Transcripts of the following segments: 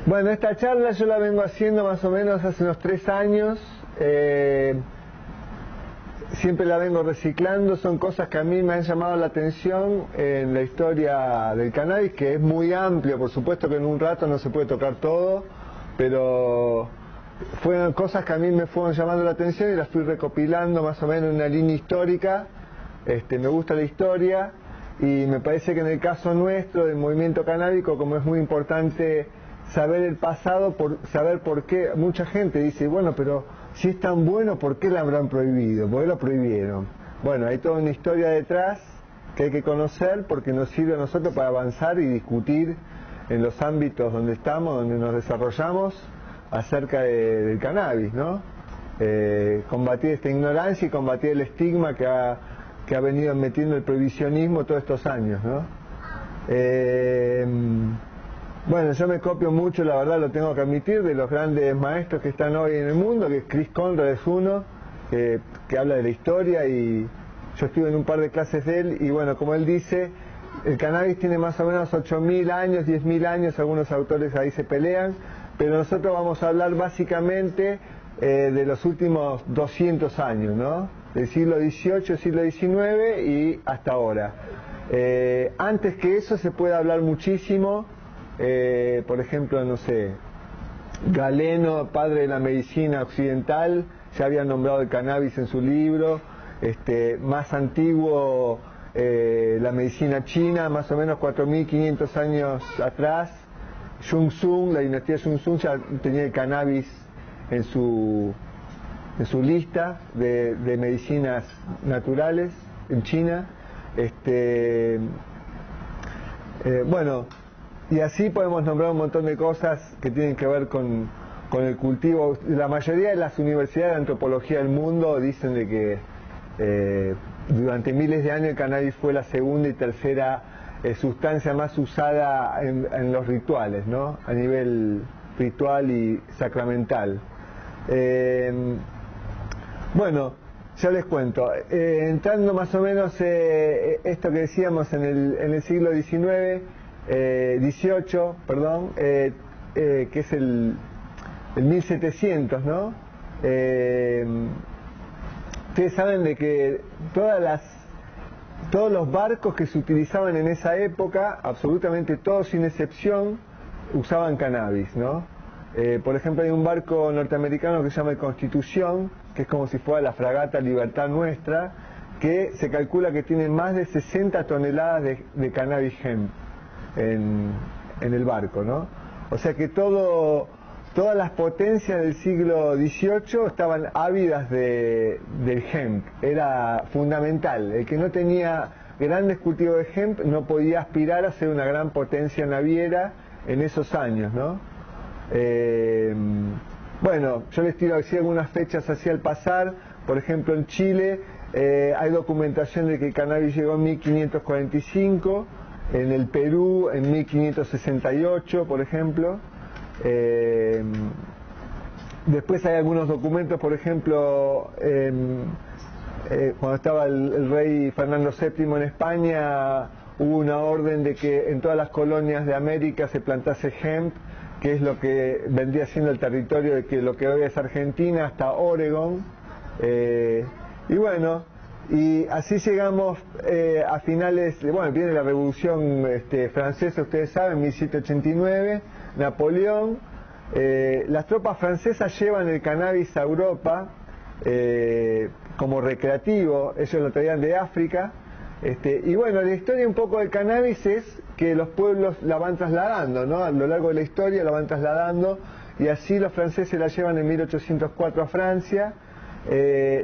Bueno, esta charla yo la vengo haciendo más o menos hace unos 3 años. Siempre la vengo reciclando, son cosas que a mí me han llamado la atención en la historia del cannabis, que es muy amplio, por supuesto que en un rato no se puede tocar todo, pero fueron cosas que a mí me fueron llamando la atención y las fui recopilando más o menos en una línea histórica. Me gusta la historia y me parece que en el caso nuestro del movimiento canábico, como es muy importante saber el pasado, saber por qué, mucha gente dice, bueno, pero si es tan bueno, ¿por qué lo habrán prohibido? ¿Por qué lo prohibieron? Bueno, hay toda una historia detrás que hay que conocer porque nos sirve a nosotros para avanzar y discutir en los ámbitos donde estamos, donde nos desarrollamos, acerca del cannabis, ¿no? Combatir esta ignorancia y combatir el estigma que ha venido metiendo el prohibicionismo todos estos años, ¿no? Bueno, yo me copio mucho, la verdad lo tengo que admitir, de los grandes maestros que están hoy en el mundo, que Chris Conrad es uno, que habla de la historia, y yo estuve en un par de clases de él, y bueno, como él dice, el cannabis tiene más o menos 8.000 años, 10.000 años, algunos autores ahí se pelean, pero nosotros vamos a hablar básicamente de los últimos 200 años, ¿no? Del siglo XVIII, siglo XIX y hasta ahora. Antes que eso se puede hablar muchísimo. Por ejemplo, no sé, Galeno, padre de la medicina occidental, ya había nombrado el cannabis en su libro. Más antiguo, la medicina china, más o menos 4.500 años atrás. Yunzun, la dinastía Yunzun ya tenía el cannabis en su lista de medicinas naturales en China. Bueno, y así podemos nombrar un montón de cosas que tienen que ver con el cultivo. La mayoría de las universidades de antropología del mundo dicen de que durante miles de años el cannabis fue la segunda y tercera sustancia más usada en los rituales, ¿no? A nivel ritual y sacramental. Bueno, ya les cuento. Entrando más o menos esto que decíamos en el siglo XIX, 18, perdón, que es el 1700, ¿no? Ustedes saben de que todos los barcos que se utilizaban en esa época, absolutamente todos sin excepción, usaban cannabis, ¿no? Por ejemplo, hay un barco norteamericano que se llama el Constitución, que es como si fuera la fragata Libertad Nuestra, que se calcula que tiene más de 60 toneladas de cannabis hemp en el barco, ¿no? O sea que todas las potencias del siglo XVIII estaban ávidas del hemp, era fundamental. El que no tenía grandes cultivos de hemp no podía aspirar a ser una gran potencia naviera en esos años, ¿no? Bueno, yo les tiro así algunas fechas así al pasar. Por ejemplo, en Chile hay documentación de que el cannabis llegó en 1545, en el Perú en 1568, por ejemplo. Después hay algunos documentos, por ejemplo, cuando estaba el rey Fernando VII en España, hubo una orden de que en todas las colonias de América se plantase hemp, que es lo que vendría siendo el territorio de que lo que hoy es Argentina hasta Oregon. Y bueno, y así llegamos a finales, bueno, viene la Revolución Francesa, ustedes saben, 1789, Napoleón. Las tropas francesas llevan el cannabis a Europa como recreativo, ellos lo traían de África. Y bueno, la historia un poco del cannabis es que los pueblos la van trasladando, ¿no? A lo largo de la historia la van trasladando, y así los franceses la llevan en 1804 a Francia.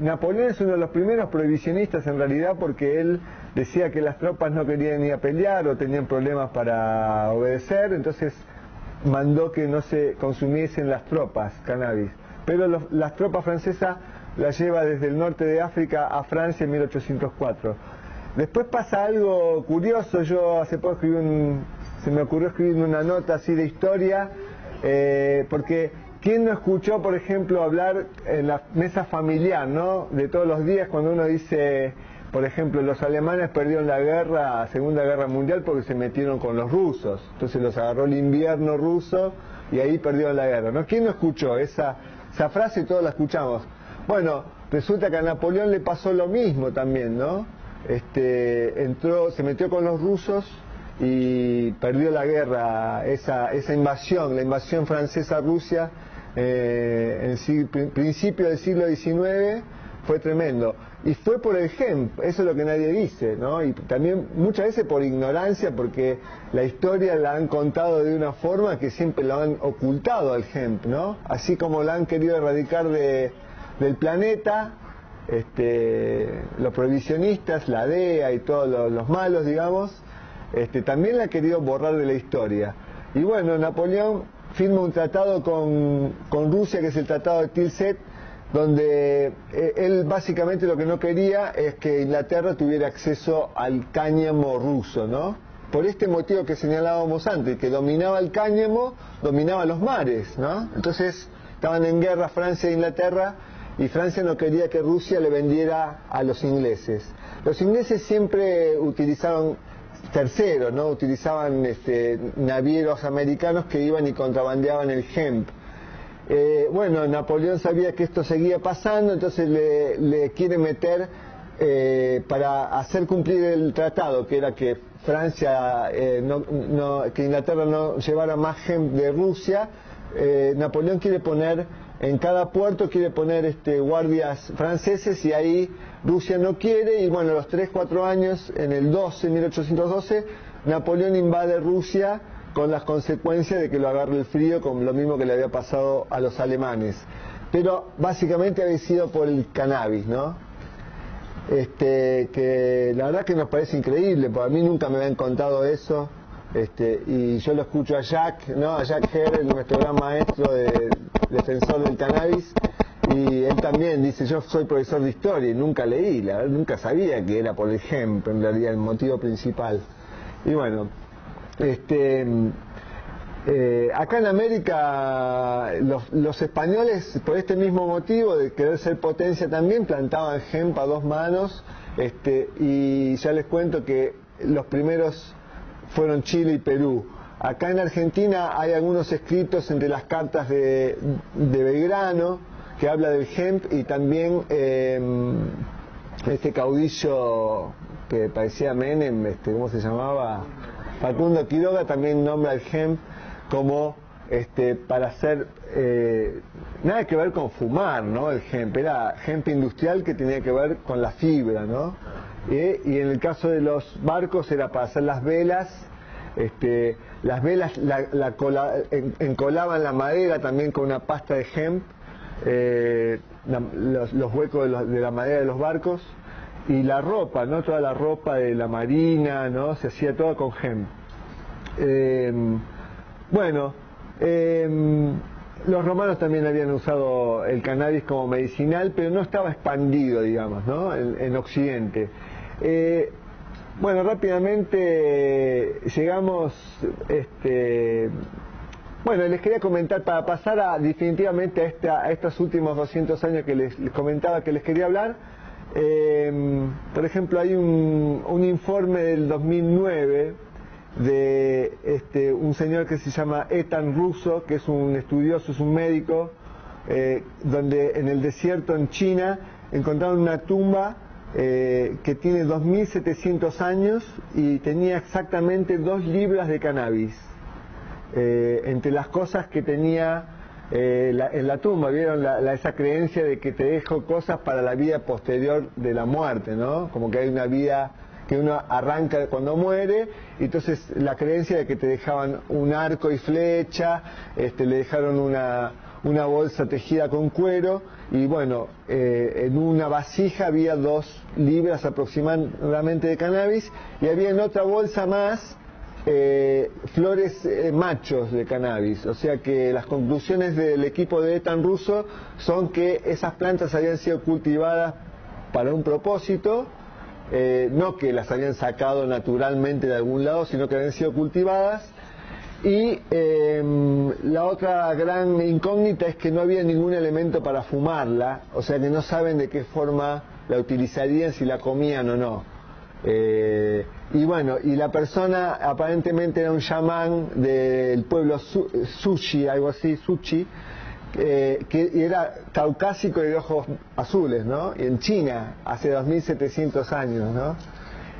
Napoleón es uno de los primeros prohibicionistas en realidad, porque él decía que las tropas no querían ir a pelear o tenían problemas para obedecer, entonces mandó que no se consumiesen las tropas cannabis. Pero las tropas francesas la lleva desde el norte de África a Francia en 1804. Después pasa algo curioso. Yo hace poco se me ocurrió escribir una nota así de historia, porque ¿quién no escuchó, por ejemplo, hablar en la mesa familiar, ¿no? De todos los días, cuando uno dice, por ejemplo, los alemanes perdieron la Segunda Guerra Mundial porque se metieron con los rusos, entonces los agarró el invierno ruso y ahí perdieron la guerra, ¿no? ¿Quién no escuchó esa frase? Todos la escuchamos. Bueno, resulta que a Napoleón le pasó lo mismo también, ¿no? Se metió con los rusos y perdió la guerra, esa invasión, la invasión francesa a Rusia en principio del siglo XIX, fue tremendo. Y fue por el GEMP, eso es lo que nadie dice, ¿no? Y también muchas veces por ignorancia, porque la historia la han contado de una forma que siempre lo han ocultado al GEMP, ¿no? Así como la han querido erradicar del planeta, los prohibicionistas, la DEA y todos los malos, digamos, también la ha querido borrar de la historia. Y bueno, Napoleón firma un tratado con Rusia, que es el Tratado de Tilsit, donde él básicamente lo que no quería es que Inglaterra tuviera acceso al cáñamo ruso, ¿no? Por este motivo que señalábamos antes, que dominaba el cáñamo, dominaba los mares, ¿no? Entonces estaban en guerra Francia e Inglaterra, y Francia no quería que Rusia le vendiera a los ingleses. Los ingleses siempre utilizaron terceros, ¿no? Utilizaban navieros americanos que iban y contrabandeaban el hemp. Bueno, Napoleón sabía que esto seguía pasando, entonces le quiere meter, para hacer cumplir el tratado, que era que Francia, que Inglaterra no llevara más hemp de Rusia. Napoleón quiere poner, en cada puerto quiere poner guardias franceses, y ahí Rusia no quiere, y bueno, a los 3-4 años, en el 1812, Napoleón invade Rusia, con las consecuencias de que lo agarre el frío, con lo mismo que le había pasado a los alemanes. Pero básicamente había sido por el cannabis, ¿no? Que la verdad que nos parece increíble, porque a mí nunca me habían contado eso, y yo lo escucho a Jack, ¿no? A Jack Herer, nuestro gran maestro defensor del cannabis, y él también dice: yo soy profesor de historia y nunca leí, nunca sabía que era por el hemp, en realidad, el motivo principal. Y bueno, acá en América los españoles, por este mismo motivo de querer ser potencia también, plantaban hemp a dos manos, y ya les cuento que los primeros fueron Chile y Perú. Acá en Argentina hay algunos escritos entre las cartas de Belgrano, que habla del hemp, y también este caudillo que parecía Menem, ¿cómo se llamaba? Facundo Quiroga, también nombra el hemp como para hacer, nada que ver con fumar, ¿no? El hemp era hemp industrial, que tenía que ver con la fibra, ¿no? Y en el caso de los barcos era para hacer las velas. Las velas encolaban la madera también con una pasta de hemp, los huecos de la madera de los barcos, y la ropa, ¿no? Toda la ropa de la marina, ¿no? Se hacía todo con hemp. Bueno, los romanos también habían usado el cannabis como medicinal, pero no estaba expandido, digamos, ¿no? En Occidente. Bueno, rápidamente llegamos, bueno, les quería comentar, para pasar definitivamente a estos últimos 200 años que les comentaba que les quería hablar. Por ejemplo, hay un informe del 2009 de un señor que se llama Ethan Russo, que es un estudioso, es un médico, donde en el desierto en China encontraron una tumba que tiene 2700 años y tenía exactamente 2 libras de cannabis. Entre las cosas que tenía en la tumba, vieron esa creencia de que te dejo cosas para la vida posterior de la muerte, ¿no? Como que hay una vida que uno arranca cuando muere, y entonces la creencia de que te dejaban un arco y flecha, le dejaron una bolsa tejida con cuero, y bueno, en una vasija había 2 libras aproximadamente de cannabis, y había en otra bolsa más flores machos de cannabis. O sea que las conclusiones del equipo de Ethan Russo son que esas plantas habían sido cultivadas para un propósito, no que las habían sacado naturalmente de algún lado, sino que habían sido cultivadas. Y la otra gran incógnita es que no había ningún elemento para fumarla, o sea que no saben de qué forma la utilizarían, si la comían o no. Y bueno, y la persona aparentemente era un chamán del pueblo Sushi, algo así, Suchi, que era caucásico y de ojos azules, ¿no? Y en China, hace 2700 años, ¿no?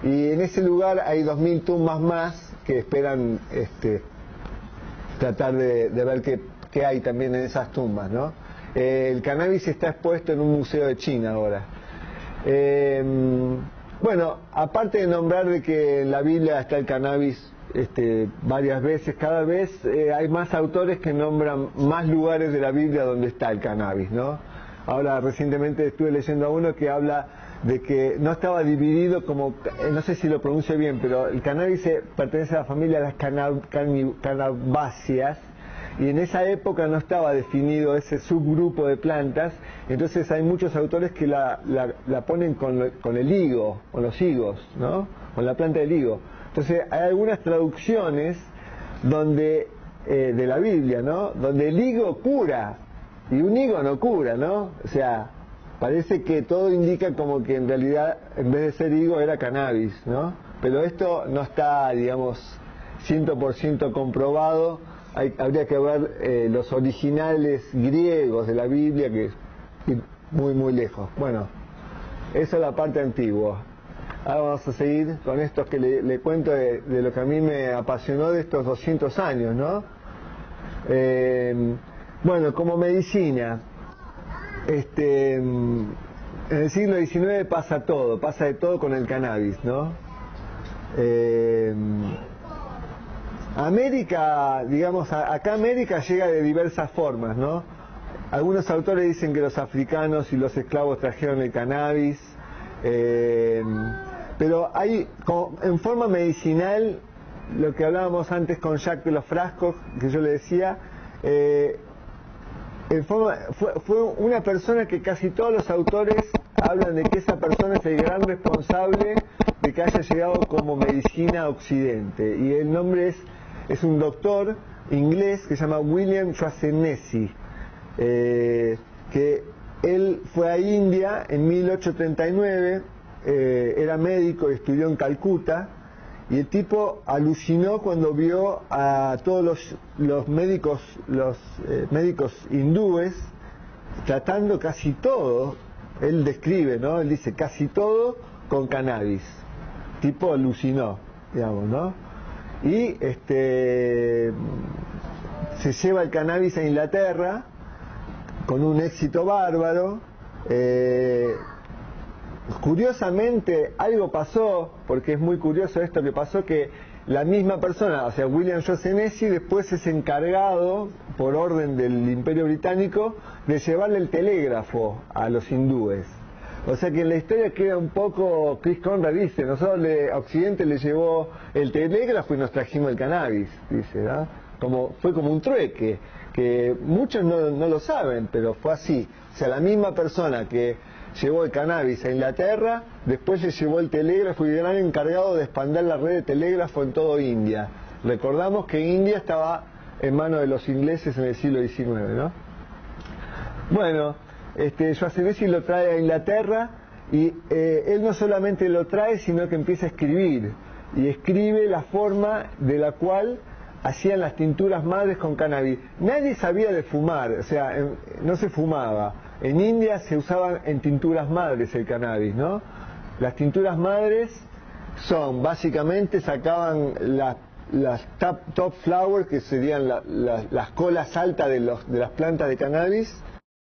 Y en ese lugar hay 2000 tumbas más que esperan tratar de ver qué hay también en esas tumbas, ¿no? El cannabis está expuesto en un museo de China ahora. Bueno, aparte de nombrar de que en la Biblia está el cannabis varias veces, cada vez hay más autores que nombran más lugares de la Biblia donde está el cannabis, ¿no? Ahora recientemente estuve leyendo a uno que habla de que no estaba dividido como, no sé si lo pronuncio bien, pero el cannabis pertenece a la familia de las cannabáceas, y en esa época no estaba definido ese subgrupo de plantas, entonces hay muchos autores que la ponen con el higo, con los higos, ¿no? Con la planta del higo. Entonces hay algunas traducciones donde de la Biblia, ¿no? Donde el higo cura y un higo no cura, ¿no? O sea, parece que todo indica como que en realidad en vez de ser higo era cannabis, ¿no? Pero esto no está, digamos, 100% comprobado. Habría que ver los originales griegos de la Biblia, que es muy muy lejos. Bueno, eso es la parte antigua. Ahora vamos a seguir con esto que le cuento de lo que a mí me apasionó de estos 200 años, ¿no? Bueno, como medicina, en el siglo XIX pasa de todo con el cannabis, ¿no? América, digamos, acá América llega de diversas formas, ¿no? Algunos autores dicen que los africanos y los esclavos trajeron el cannabis, pero hay, en forma medicinal, lo que hablábamos antes con Jacques de los Frascos, que yo le decía, fue una persona que casi todos los autores hablan de que esa persona es el gran responsable de que haya llegado como medicina a Occidente, y el nombre es un doctor inglés que se llama William Shaughnessy, que él fue a India en 1839, era médico y estudió en Calcuta, y el tipo alucinó cuando vio a todos los médicos hindúes tratando casi todo, él describe, ¿no? Él dice casi todo con cannabis. Tipo alucinó, digamos, ¿no? Y se lleva el cannabis a Inglaterra con un éxito bárbaro. Curiosamente algo pasó, porque es muy curioso esto que pasó, que la misma persona, o sea, William Shaughnessy, después es encargado por orden del Imperio Británico de llevarle el telégrafo a los hindúes. O sea que en la historia queda un poco, Chris Conrad dice, nosotros a Occidente le llevó el telégrafo y nos trajimos el cannabis, dice, ¿no? Fue como un trueque, que muchos no lo saben, pero fue así. O sea, la misma persona que llevó el cannabis a Inglaterra, después le llevó el telégrafo y el gran encargado de expandir la red de telégrafo en toda India. Recordamos que India estaba en manos de los ingleses en el siglo XIX, ¿no? Bueno, Shaughnessy lo trae a Inglaterra y él no solamente lo trae, sino que empieza a escribir, y escribe la forma de la cual hacían las tinturas madres con cannabis. Nadie sabía de fumar, o sea, no se fumaba. En India se usaban en tinturas madres el cannabis, ¿no? Las tinturas madres son, básicamente, sacaban las top flowers, que serían las colas altas de las plantas de cannabis,